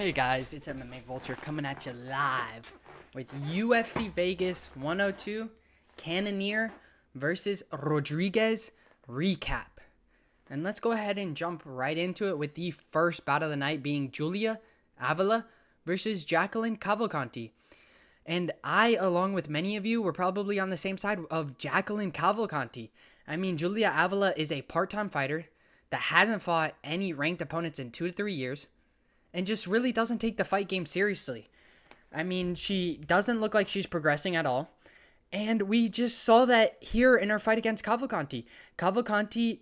Hey guys, it's MMA Vulture coming at you live with UFC Vegas 102 Cannonier vs Rodrigues recap. And let's go ahead and jump right into it with the first bout of the night being Julia Avila versus Jacqueline Cavalcanti. And I, along with many of you, were probably on the same side of Jacqueline Cavalcanti. I mean, Julia Avila is a part-time fighter that hasn't fought any ranked opponents in 2 to 3 years. And just really doesn't take the fight game seriously. I mean, she doesn't look like she's progressing at all. And we just saw that here in her fight against Cavalcanti. Cavalcanti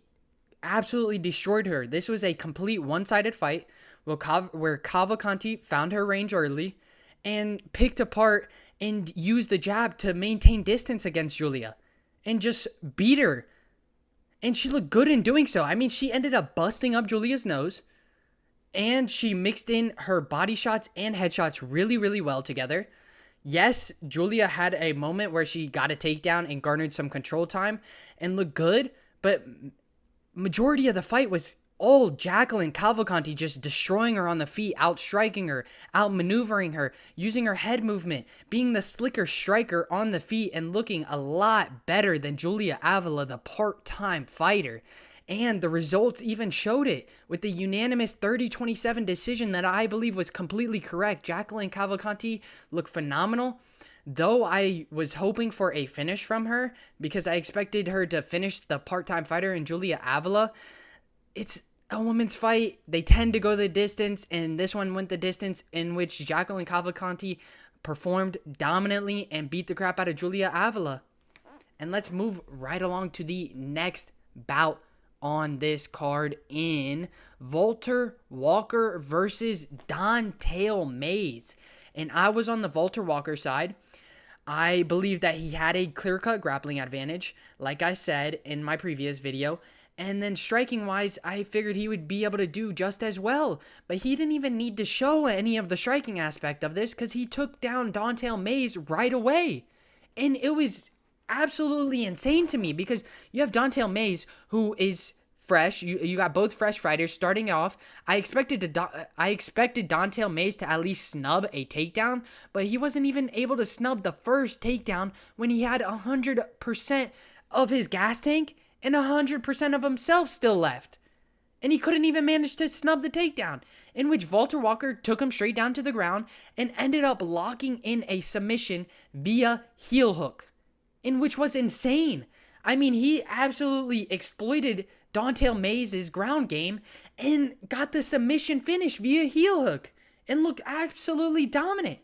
absolutely destroyed her. This was a complete one-sided fight where Cavalcanti found her range early and picked apart and used the jab to maintain distance against Julia and just beat her. And she looked good in doing so. I mean, she ended up busting up Julia's nose. And she mixed in her body shots and headshots really, really well together. Yes, Julia had a moment where she got a takedown and garnered some control time and looked good. But majority of the fight was all Jacqueline Cavalcanti just destroying her on the feet, outstriking her, outmaneuvering her, using her head movement, being the slicker striker on the feet and looking a lot better than Julia Avila, the part-time fighter. And the results even showed it with the unanimous 30-27 decision that I believe was completely correct. Jacqueline Cavalcanti looked phenomenal, though I was hoping for a finish from her because I expected her to finish the part-time fighter in Julia Avila. It's a women's fight. They tend to go the distance, and this one went the distance in which Jacqueline Cavalcanti performed dominantly and beat the crap out of Julia Avila. And let's move right along to the next bout on this card in Valter Walker versus Don'Tale Mayes. And I was on the Valter Walker side. I believe that he had a clear-cut grappling advantage, like I said in my previous video. And then striking-wise, I figured he would be able to do just as well. But he didn't even need to show any of the striking aspect of this because he took down Don'Tale Mayes right away. And it was absolutely insane to me because you have Don'Tale Mayes, who is fresh. You got both fresh fighters starting off. I expected Don'Tale Mayes to at least snub a takedown, but he wasn't even able to snub the first takedown when he had 100% of his gas tank and 100% of himself still left. And he couldn't even manage to snub the takedown, in which Valter Walker took him straight down to the ground and ended up locking in a submission via heel hook, in which was insane. I mean, he absolutely exploited Don'Tale Mayes' ground game and got the submission finish via heel hook and looked absolutely dominant.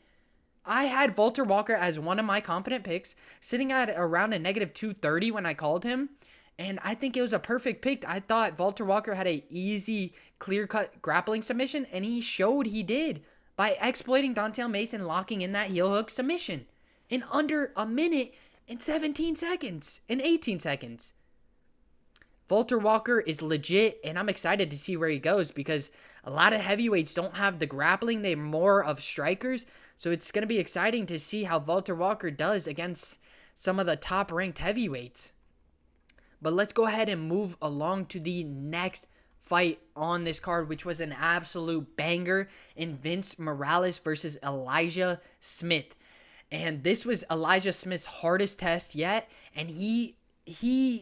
I had Valter Walker as one of my confident picks, sitting at around a negative 230 when I called him. And I think it was a perfect pick. I thought Valter Walker had an easy, clear-cut grappling submission, and he showed he did by exploiting Don'Tale Mayes and locking in that heel hook submission in under a minute and 17 seconds and 18 seconds. Valter Walker is legit, and I'm excited to see where he goes because a lot of heavyweights don't have the grappling. They're more of strikers, so it's going to be exciting to see how Valter Walker does against some of the top-ranked heavyweights. But let's go ahead and move along to the next fight on this card, which was an absolute banger in Vince Morales versus Elijah Smith. And this was Elijah Smith's hardest test yet, and he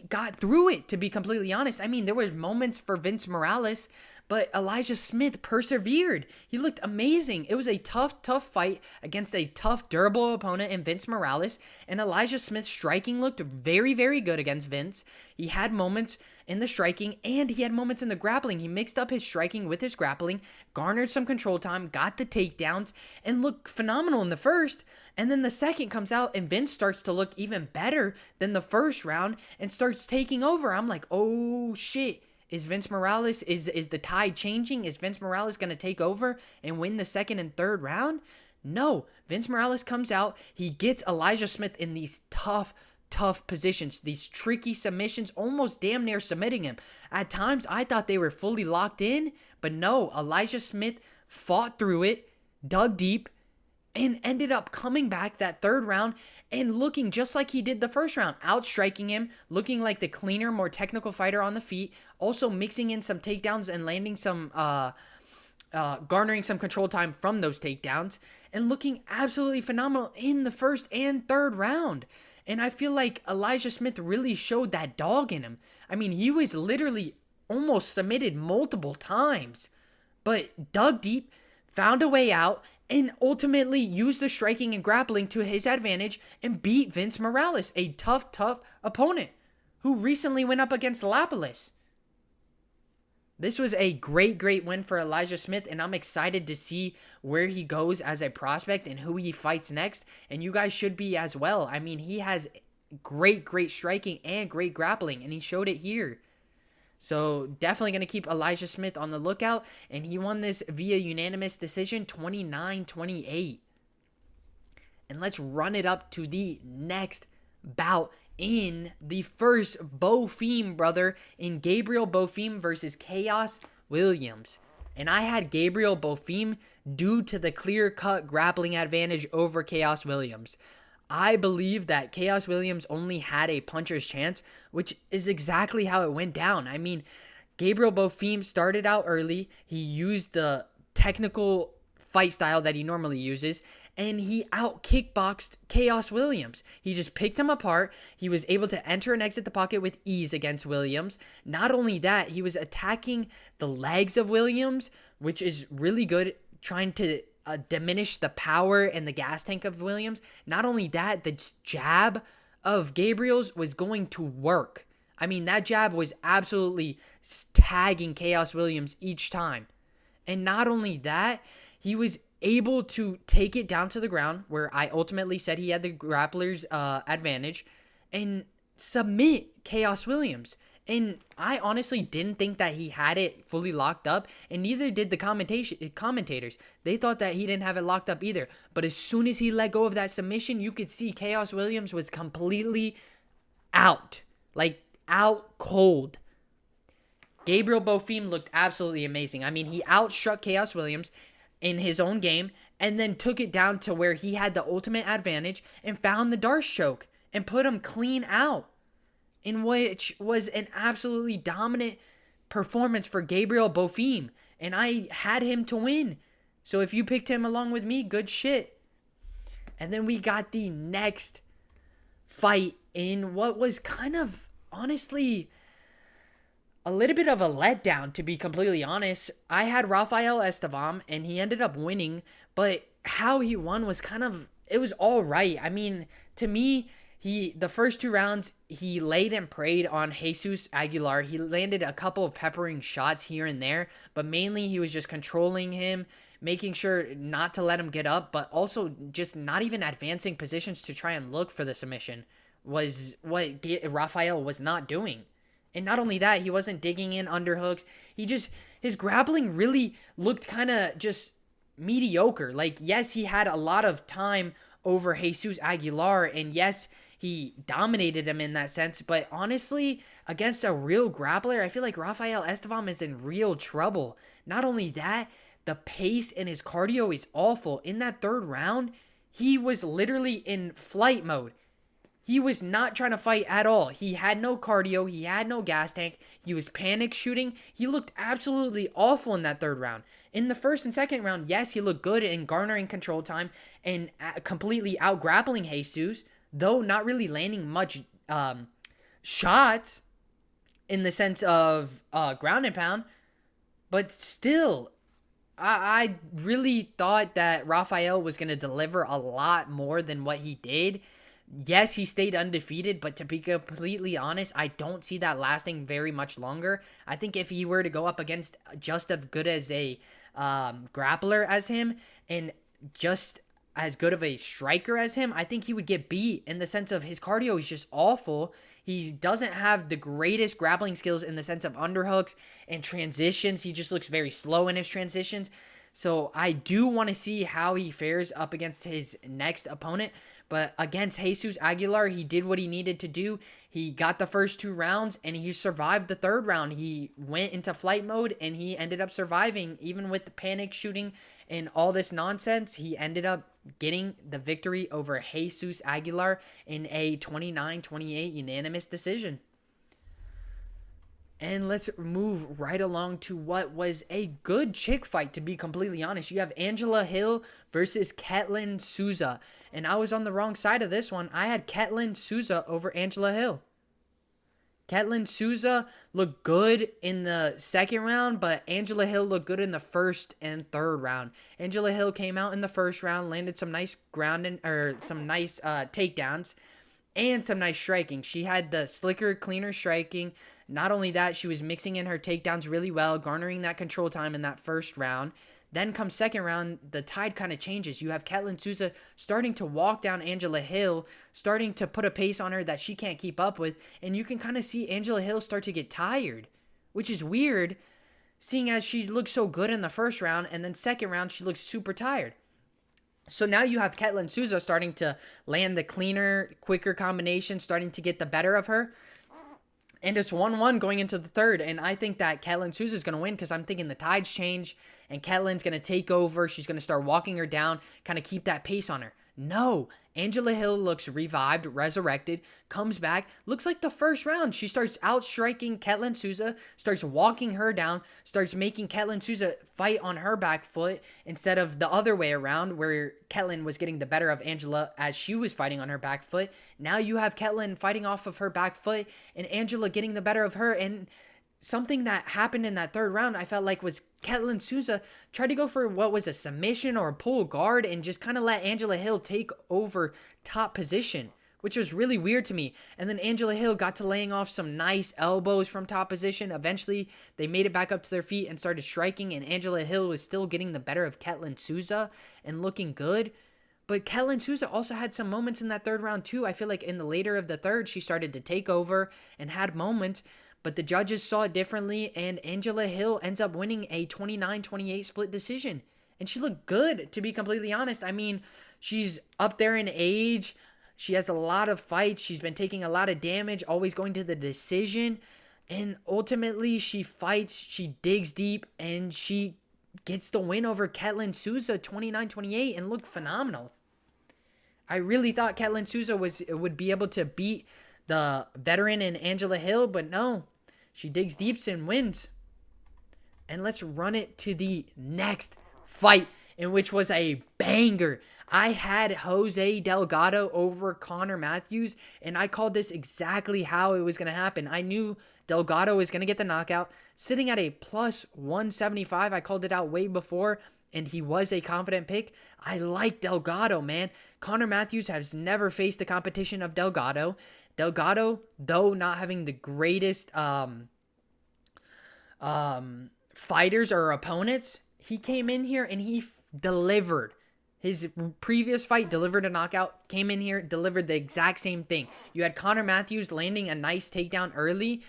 got through it, to be completely honest. I mean, there were moments for Vince Morales, but Elijah Smith persevered. He looked amazing. It was a tough fight against a tough, durable opponent in Vince Morales, and Elijah Smith's striking looked very, very good against Vince. He had moments in the striking, and he had moments in the grappling. He mixed up his striking with his grappling, garnered some control time, got the takedowns, and looked phenomenal in the first. And then the second comes out, and Vince starts to look even better than the first round and starts taking over. I'm like, oh, shit. Is Vince Morales, is the tide changing? Is Vince Morales going to take over and win the second and third round? No. Vince Morales comes out. He gets Elijah Smith in these tough positions, these tricky submissions, almost damn near submitting him. At times, I thought they were fully locked in, but no. Elijah Smith fought through it, dug deep, and ended up coming back that third round and looking just like he did the first round, outstriking him, looking like the cleaner, more technical fighter on the feet, also mixing in some takedowns and landing some garnering some control time from those takedowns and looking absolutely phenomenal in the first and third round. And I feel like Elijah Smith really showed that dog in him. I mean, he was literally almost submitted multiple times, but dug deep, found a way out, and ultimately used the striking and grappling to his advantage and beat Vince Morales, a tough opponent who recently went up against Lapalus. This was a great win for Elijah Smith, and I'm excited to see where he goes as a prospect and who he fights next, and you guys should be as well. I mean, he has great striking and great grappling, and he showed it here. So definitely going to keep Elijah Smith on the lookout, and he won this via unanimous decision, 29-28. And let's run it up to the next bout in the first Bonfim, brother, in Gabriel Bonfim versus Khaos Williams. And I had Gabriel Bonfim due to the clear-cut grappling advantage over Khaos Williams. I believe that Khaos Williams only had a puncher's chance, which is exactly how it went down. I mean, Gabriel Bonfim started out early. He used the technical fight style that he normally uses, and he out-kickboxed Khaos Williams. He just picked him apart. He was able to enter and exit the pocket with ease against Williams. Not only that, he was attacking the legs of Williams, which is really good, trying to diminish the power and the gas tank of Williams. Not only that, the jab of Gabriel's was going to work. I mean, that jab was absolutely tagging Khaos Williams each time. And not only that, he was able to take it down to the ground, where I ultimately said he had the grappler's advantage, and submit Khaos Williams. And I honestly didn't think that he had it fully locked up, and neither did the commentators. They thought that he didn't have it locked up either. But as soon as he let go of that submission, you could see Khaos Williams was completely out. Like, out cold. Gabriel Bonfim looked absolutely amazing. I mean, he outstruck Khaos Williams in his own game, and then took it down to where he had the ultimate advantage and found the Darce choke and put him clean out, in which was an absolutely dominant performance for Gabriel Bonfim, and I had him to win. So if you picked him along with me, good shit. And then we got the next fight in what was kind of, honestly, a little bit of a letdown, to be completely honest. I had Rafael Estevam, and he ended up winning, but how he won was kind of, it was all right. I mean, to me, the first two rounds, he laid and prayed on Jesus Aguilar. He landed a couple of peppering shots here and there, but mainly he was just controlling him, making sure not to let him get up, but also just not even advancing positions to try and look for the submission was what Rafael was not doing. And not only that, he wasn't digging in underhooks. His grappling really looked kind of just mediocre. Like, yes, he had a lot of time over Jesus Aguilar, and yes, he dominated him in that sense, but honestly, against a real grappler, I feel like Rafael Estevam is in real trouble. Not only that, the pace and his cardio is awful. In that third round, he was literally in flight mode. He was not trying to fight at all. He had no cardio. He had no gas tank. He was panic shooting. He looked absolutely awful in that third round. In the first and second round, yes, he looked good in garnering control time and completely out-grappling Jesus, though not really landing much shots in the sense of ground and pound. But still, I really thought that Rafael was going to deliver a lot more than what he did. Yes, he stayed undefeated, but to be completely honest, I don't see that lasting very much longer. I think if he were to go up against just as good as a grappler as him and just as good of a striker as him, I think he would get beat in the sense of his cardio is just awful. He doesn't have the greatest grappling skills in the sense of underhooks and transitions. He just looks very slow in his transitions. So I do want to see how he fares up against his next opponent. But against Jesus Aguilar, he did what he needed to do. He got the first two rounds, and he survived the third round. He went into flight mode, and he ended up surviving. Even with the panic shooting and all this nonsense, he ended up getting the victory over Jesus Aguilar in a 29-28 unanimous decision. And let's move right along to what was a good chick fight, to be completely honest. You have Angela Hill versus Ketlen Souza. And I was on the wrong side of this one. I had Ketlen Souza over Angela Hill. Ketlen Souza looked good in the second round, but Angela Hill looked good in the first and third round. Angela Hill came out in the first round, landed some nice takedowns and some nice striking. She had the slicker, cleaner striking. Not only that, she was mixing in her takedowns really well, garnering that control time in that first round. Then comes second round, the tide kind of changes. You have Ketlen Souza starting to walk down Angela Hill, starting to put a pace on her that she can't keep up with. And you can kind of see Angela Hill start to get tired, which is weird, seeing as she looked so good in the first round. And then second round, she looks super tired. So now you have Ketlen Souza starting to land the cleaner, quicker combination, starting to get the better of her. And it's 1-1 going into the third. And I think that Ketlen Souza is going to win because I'm thinking the tides change and Ketlen's going to take over. She's going to start walking her down, kind of keep that pace on her. No, Angela Hill looks revived, resurrected, comes back, looks like the first round. She starts outstriking Ketlen Souza, starts walking her down, starts making Ketlen Souza fight on her back foot instead of the other way around where Ketlen was getting the better of Angela as she was fighting on her back foot. Now you have Ketlen fighting off of her back foot and Angela getting the better of her. And something that happened in that third round, I felt like, was Ketlen Souza tried to go for what was a submission or a pull guard and just kind of let Angela Hill take over top position, which was really weird to me. And then Angela Hill got to laying off some nice elbows from top position. Eventually, they made it back up to their feet and started striking, and Angela Hill was still getting the better of Ketlen Souza and looking good. But Ketlen Souza also had some moments in that third round too. I feel like in the later of the third, she started to take over and had moments. But the judges saw it differently, and Angela Hill ends up winning a 29-28 split decision. And she looked good, to be completely honest. I mean, she's up there in age. She has a lot of fights. She's been taking a lot of damage, always going to the decision. And ultimately, she fights, she digs deep, and she gets the win over Ketlen Souza 29-28 and looked phenomenal. I really thought Ketlen Souza would be able to beat the veteran in Angela Hill, but no. She digs deep and wins. And let's run it to the next fight, in which was a banger. I had Jose Delgado over Connor Matthews, and I called this exactly how it was going to happen. I knew Delgado was going to get the knockout. Sitting at a plus 175, I called it out way before, and he was a confident pick. I like Delgado, man. Connor Matthews has never faced the competition of Delgado. Delgado, though not having the greatest fighters or opponents, he came in here and he delivered. His previous fight delivered a knockout, came in here, delivered the exact same thing. You had Connor Matthews landing a nice takedown early,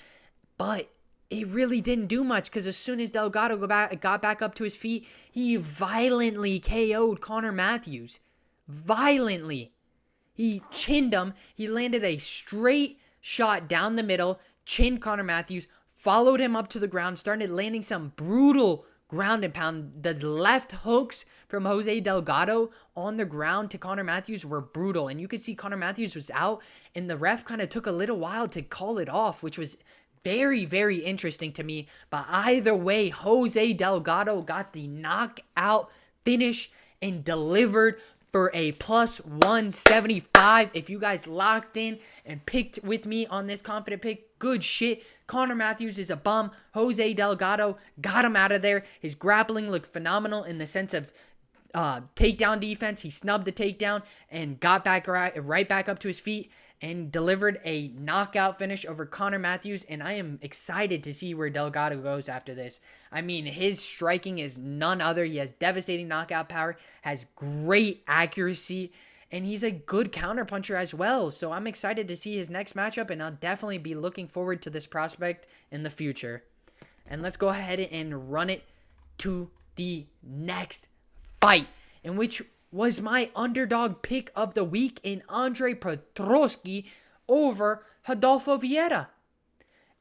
but it really didn't do much because as soon as Delgado got back up to his feet, he violently KO'd Connor Matthews. Violently. He chinned him. He landed a straight shot down the middle, chinned Connor Matthews, followed him up to the ground, started landing some brutal ground and pound. The left hooks from Jose Delgado on the ground to Connor Matthews were brutal. And you could see Connor Matthews was out, and the ref kind of took a little while to call it off, which was very, very interesting to me. But either way, Jose Delgado got the knockout finish and delivered for a plus 175. If you guys locked in and picked with me on this confident pick, good shit. Connor Matthews is a bum. Jose Delgado got him out of there. His grappling looked phenomenal in the sense of takedown defense. He snubbed the takedown and got back right back up to his feet and delivered a knockout finish over Connor Matthews. And I am excited to see where Delgado goes after this. I mean, his striking is none other. He has devastating knockout power, has great accuracy, and he's a good counterpuncher as well. So I'm excited to see his next matchup, and I'll definitely be looking forward to this prospect in the future. And let's go ahead and run it to the next fight, in which was my underdog pick of the week in Andre Petroski over Rodolfo Vieira.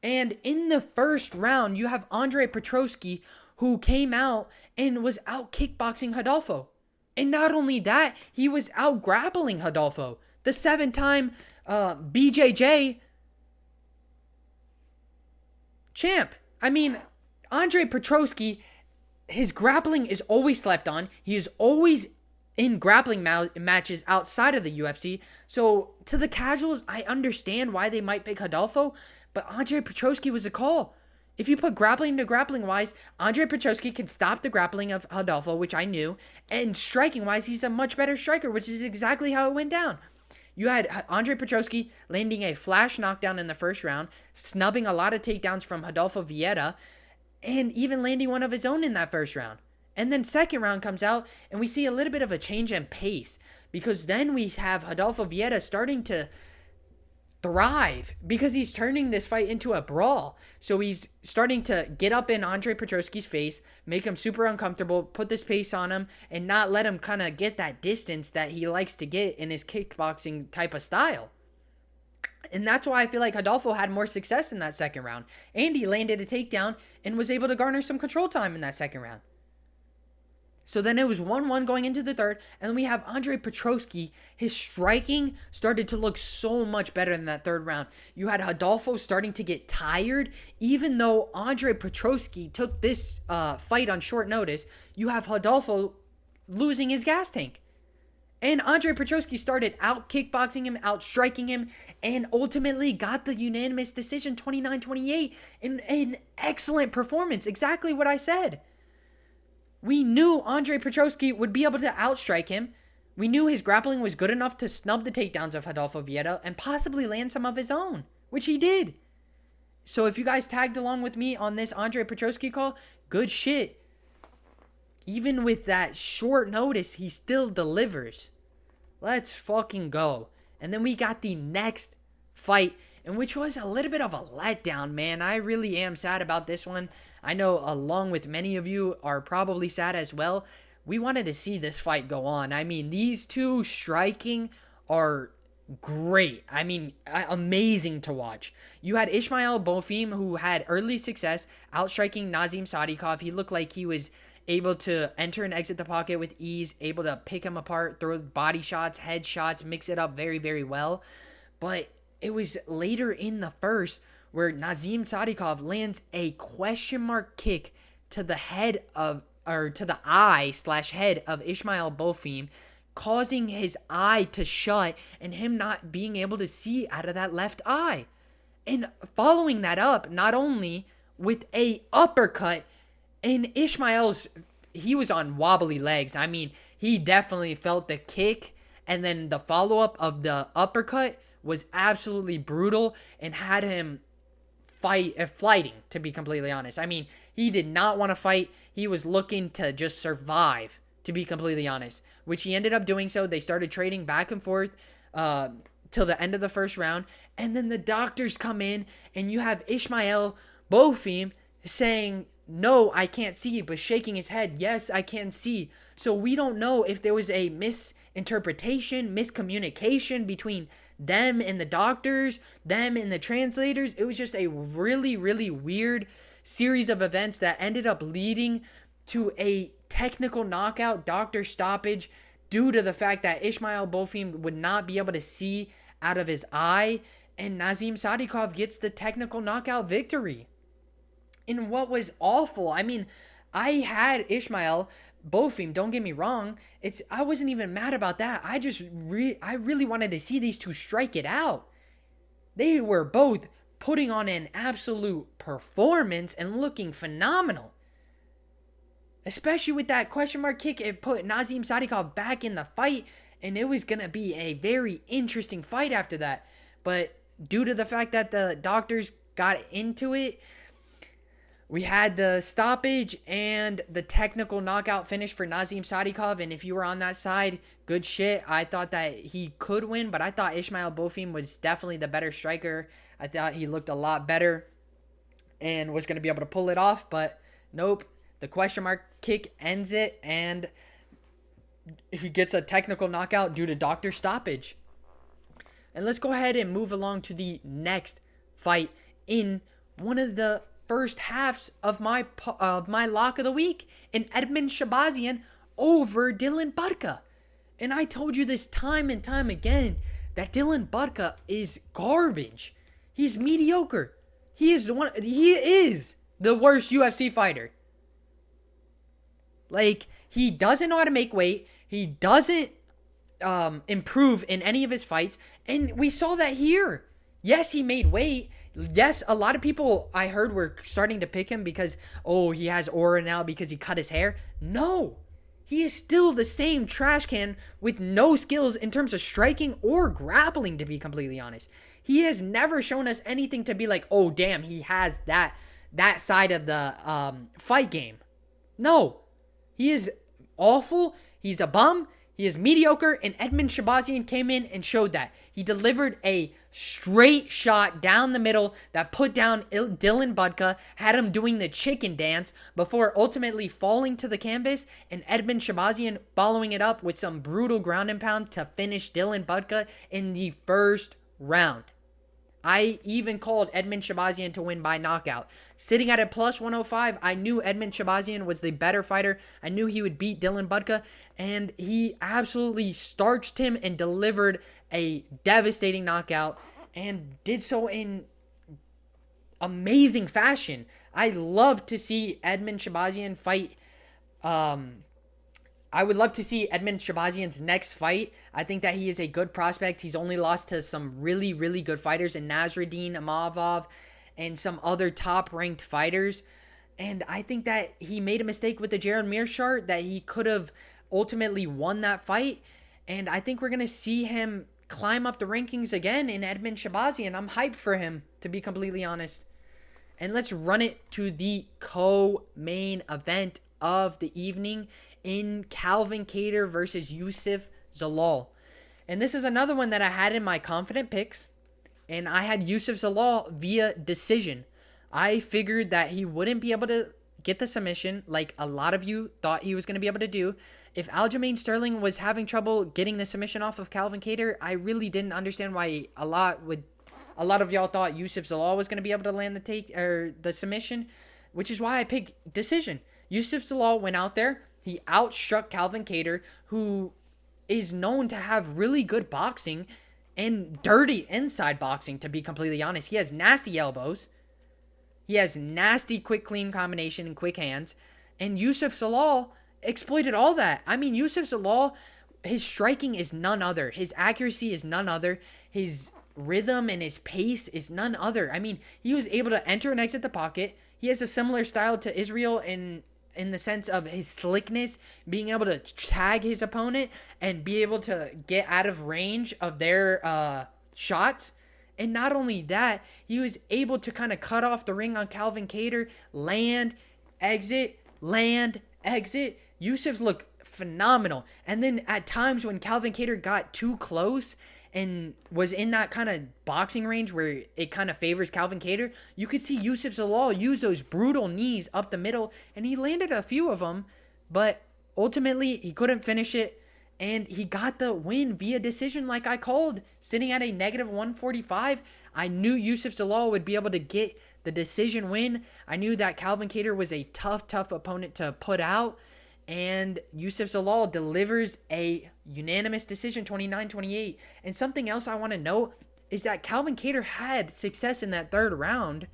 And in the first round, you have Andre Petroski, who came out and was out kickboxing Rodolfo. And not only that, he was out grappling Rodolfo. The 7-time BJJ champ. I mean, Andre Petroski, his grappling is always slept on. He is always in grappling matches outside of the UFC. So to the casuals, I understand why they might pick Rodolfo, but Andre Petroski was a call. If you put grappling to grappling wise, Andre Petroski can stop the grappling of Rodolfo, which I knew, and striking wise, he's a much better striker, which is exactly how it went down. You had Andre Petroski landing a flash knockdown in the first round, snubbing a lot of takedowns from Rodolfo Vieira, and even landing one of his own in that first round. And then second round comes out, and we see a little bit of a change in pace, because then we have Rodolfo Vieira starting to thrive because he's turning this fight into a brawl. So he's starting to get up in Andre Petroski's face, make him super uncomfortable, put this pace on him, and not let him kind of get that distance that he likes to get in his kickboxing type of style. And that's why I feel like Rodolfo had more success in that second round. And he landed a takedown and was able to garner some control time in that second round. So then it was 1-1 going into the third, and then we have Andre Petroski. His striking started to look so much better in that third round. You had Rodolfo starting to get tired, even though Andre Petroski took this fight on short notice. You have Rodolfo losing his gas tank. And Andre Petroski started out kickboxing him, out striking him, and ultimately got the unanimous decision 29-28 in an excellent performance. Exactly what I said. We knew Andre Petroski would be able to outstrike him. We knew his grappling was good enough to snub the takedowns of Rodolfo Vieira and possibly land some of his own, which he did. So if you guys tagged along with me on this Andre Petroski call, good shit. Even with that short notice, he still delivers. Let's fucking go. And then we got the next fight, and which was a little bit of a letdown, man. I really am sad about this one. I know along with many of you are probably sad as well. We wanted to see this fight go on. I mean, these two striking are great. I mean, amazing to watch. You had Ismael Bonfim, who had early success outstriking Nazim Sadykhov. He looked like he was able to enter and exit the pocket with ease, able to pick him apart, throw body shots, head shots, mix it up very, very well. But it was later in the first where Nazim Sadykhov lands a question mark kick to the head of, or to the eye/head of Ismael Bonfim, causing his eye to shut and him not being able to see out of that left eye. And following that up, not only with a uppercut, and Ismael's, he was on wobbly legs. I mean, he definitely felt the kick, and then the follow-up of the uppercut was absolutely brutal and had him flighting, to be completely honest. I mean, he did not want to fight. He was looking to just survive, to be completely honest, which he ended up doing so. They started trading back and forth till the end of the first round, and then the doctors come in, and you have Ismael Bonfim saying, "No, I can't see," but shaking his head, "Yes, I can see." So we don't know if there was a misinterpretation, miscommunication between them and the doctors, them and the translators. It was just a really, really weird series of events that ended up leading to a technical knockout, doctor stoppage, due to the fact that Ismael Bonfim would not be able to see out of his eye, and Nazim Sadykhov gets the technical knockout victory. In what was awful. I mean, I had Ismael Bonfim, don't get me wrong. I wasn't even mad about that. I really wanted to see these two strike it out. They were both putting on an absolute performance and looking phenomenal. Especially with that question mark kick, it put Nazim Sadykhov back in the fight, and it was going to be a very interesting fight after that. But due to the fact that the doctors got into it, we had the stoppage and the technical knockout finish for Nazim Sadykhov, and if you were on that side, good shit. I thought that he could win, but I thought Ismael Bonfim was definitely the better striker. I thought he looked a lot better and was going to be able to pull it off, but nope. The question mark kick ends it, and he gets a technical knockout due to doctor stoppage. And let's go ahead and move along to the next fight in one of the first halves of my lock of the week, in Edmen Shahbazyan over Dylan Budka. And I told you this time and time again that Dylan Budka is garbage. He's mediocre. He is the worst UFC fighter. Like, he doesn't know how to make weight. He doesn't improve in any of his fights. And we saw that here. Yes, he made weight. Yes, a lot of people I heard were starting to pick him because, oh, he has aura now because he cut his hair. No. He is still the same trash can with no skills in terms of striking or grappling, to be completely honest. He has never shown us anything to be like, oh, damn, he has that side of the fight game. No. He is awful. He's a bum. He is mediocre, and Edmen Shahbazyan came in and showed that. He delivered a straight shot down the middle that put down Dylan Budka, had him doing the chicken dance before ultimately falling to the canvas, and Edmen Shahbazyan following it up with some brutal ground and pound to finish Dylan Budka in the first round. I even called Edmen Shahbazyan to win by knockout. Sitting at a plus 105, I knew Edmen Shahbazyan was the better fighter. I knew he would beat Dylan Budka, and he absolutely starched him and delivered a devastating knockout and did so in amazing fashion. I love to see Edmen Shahbazyan fight. I would love to see Edmen Shahbazyan's next fight. I think that he is a good prospect. He's only lost to some really, really good fighters in Nasruddin Imavov and some other top-ranked fighters. And I think that he made a mistake with the Jared Mearshart, that he could have ultimately won that fight. And I think we're going to see him climb up the rankings again in Edmen Shahbazyan. I'm hyped for him, to be completely honest. And let's run it to the co-main event of the evening in Kattar versus Youssef Zalal. And this is another one that I had in my confident picks. And I had Youssef Zalal via decision. I figured that he wouldn't be able to get the submission like a lot of you thought he was going to be able to do. If Aljamain Sterling was having trouble getting the submission off of Kattar, I really didn't understand why a lot of y'all thought Youssef Zalal was going to be able to land the submission, which is why I picked decision. Youssef Zalal went out there. He outstruck Kattar, who is known to have really good boxing and dirty inside boxing, to be completely honest. He has nasty elbows. He has nasty quick, clean combination and quick hands. And Youssef Zalal exploited all that. I mean, Youssef Zalal, his striking is none other. His accuracy is none other. His rhythm and his pace is none other. I mean, he was able to enter and exit the pocket. He has a similar style to Israel in the sense of his slickness, being able to tag his opponent and be able to get out of range of their shots. And not only that, he was able to kind of cut off the ring on Cavalcanti, land, exit. Youssef looked phenomenal. And then at times when Cavalcanti got too close and was in that kind of boxing range where it kind of favors Cavalcanti, you could see Youssef Zalal use those brutal knees up the middle, and he landed a few of them, but ultimately he couldn't finish it, and he got the win via decision like I called. Sitting at a negative 145, I knew Youssef Zalal would be able to get the decision win. I knew that Cavalcanti was a tough opponent to put out, and Youssef Zalal delivers a unanimous decision, 29-28. And something else I want to note is that Cavalcanti had success in that third round,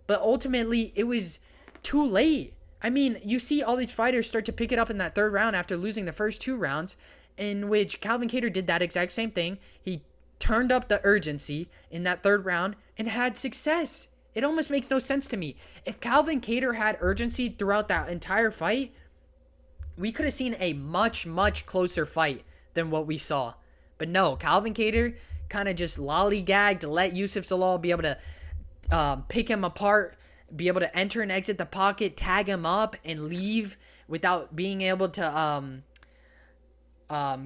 but ultimately it was too late. I mean, you see all these fighters start to pick it up in that third round after losing the first two rounds, in which Cavalcanti did that exact same thing. He turned up the urgency in that third round and had success. It almost makes no sense to me. If Cavalcanti had urgency throughout that entire fight, we could have seen a much closer fight than what we saw. But no, Cavalcanti kind of just lollygagged to let Youssef Zalal be able to pick him apart, be able to enter and exit the pocket, tag him up, and leave without being able to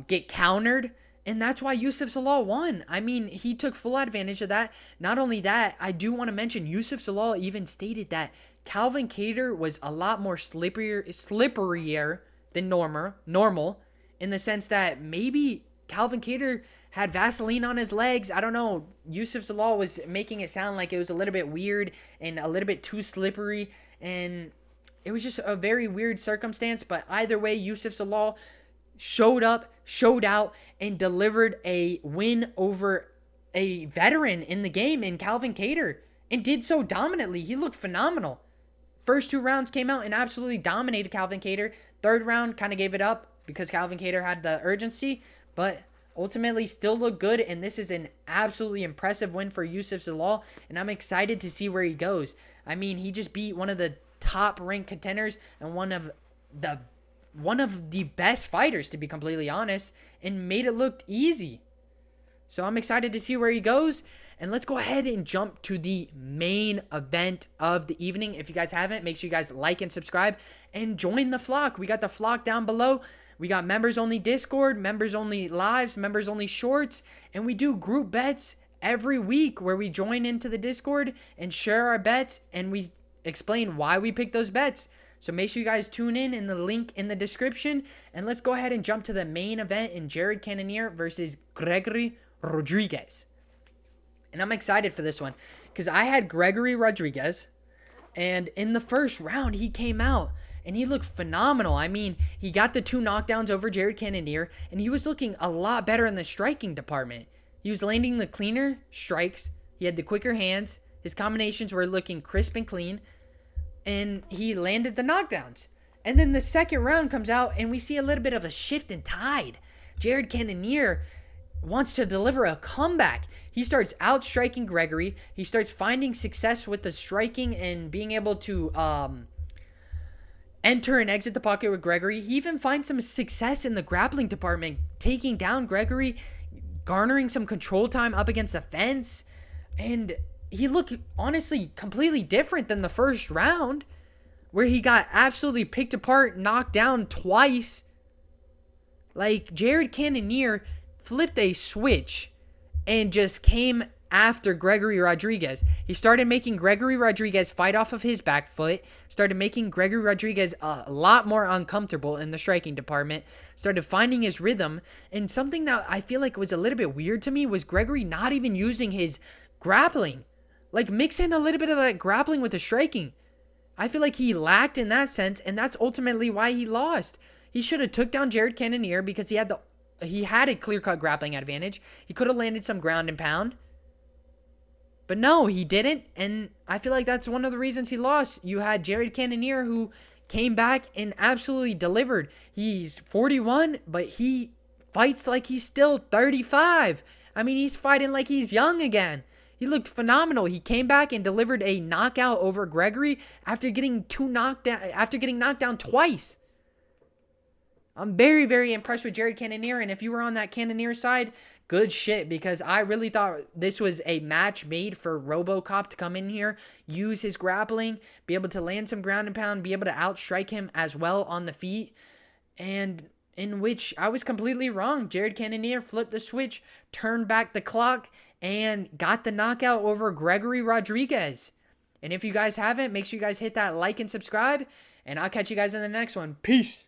get countered. And that's why Youssef Zalal won. I mean, he took full advantage of that. Not only that, I do want to mention Youssef Zalal even stated that Cavalcanti was a lot more slipperier than normal, in the sense that maybe Cavalcanti had Vaseline on his legs. I don't know. Youssef Zalal was making it sound like it was a little bit weird and a little bit too slippery, and it was just a very weird circumstance. But either way, Youssef Zalal showed up, showed out, and delivered a win over a veteran in the game in Cavalcanti. and did so dominantly. He looked phenomenal. First 2 rounds came out and absolutely dominated Cavalcanti. Third round kind of gave it up because Cavalcanti had the urgency, but ultimately still looked good, and this is an absolutely impressive win for Youssef Zalal, and I'm excited to see where he goes. I mean, he just beat one of the top ranked contenders and one of the best fighters, to be completely honest, and made it look easy. So I'm excited to see where he goes. And let's go ahead and jump to the main event of the evening. If you guys haven't, make sure you guys like and subscribe and join the flock. We got the flock down below. We got members only Discord, members only lives, members only shorts, and we do group bets every week where we join into the Discord and share our bets, and we explain why we pick those bets. So make sure you guys tune in the link in the description. And let's go ahead and jump to the main event in Cannonier versus Gregory Rodrigues. And I'm excited for this one because I had Gregory Rodrigues, and in the first round, he came out and he looked phenomenal. I mean, he got the 2 knockdowns over Cannonier, and he was looking a lot better in the striking department. He was landing the cleaner strikes. He had the quicker hands. His combinations were looking crisp and clean, and he landed the knockdowns. And then the second round comes out, and we see a little bit of a shift in tide. Cannonier wants to deliver a comeback. He starts outstriking Gregory. He starts finding success with the striking and being able to enter and exit the pocket with Gregory. He even finds some success in the grappling department, taking down Gregory, garnering some control time up against the fence. And he looked honestly completely different than the first round, where he got absolutely picked apart, knocked down twice. Like, Cannonier flipped a switch and just came after Gregory Rodrigues. He started making Gregory Rodrigues fight off of his back foot, started making Gregory Rodrigues a lot more uncomfortable in the striking department, started finding his rhythm, and something that I feel like was a little bit weird to me was Gregory not even using his grappling. Like, mix in a little bit of that grappling with the striking. I feel like he lacked in that sense, and that's ultimately why he lost. He should have took down Cannonier because he had a clear-cut grappling advantage. He could have landed some ground and pound. But no, he didn't. And I feel like that's one of the reasons he lost. You had Cannonier, who came back and absolutely delivered. He's 41, but he fights like he's still 35. I mean, he's fighting like he's young again. He looked phenomenal. He came back and delivered a knockout over Gregory after getting knocked down twice. I'm very, very impressed with Cannonier, and if you were on that Cannonier side, good shit, because I really thought this was a match made for RoboCop to come in here, use his grappling, be able to land some ground and pound, be able to outstrike him as well on the feet, and in which I was completely wrong. Cannonier flipped the switch, turned back the clock, and got the knockout over Gregory Rodrigues. And if you guys haven't, make sure you guys hit that like and subscribe, and I'll catch you guys in the next one. Peace.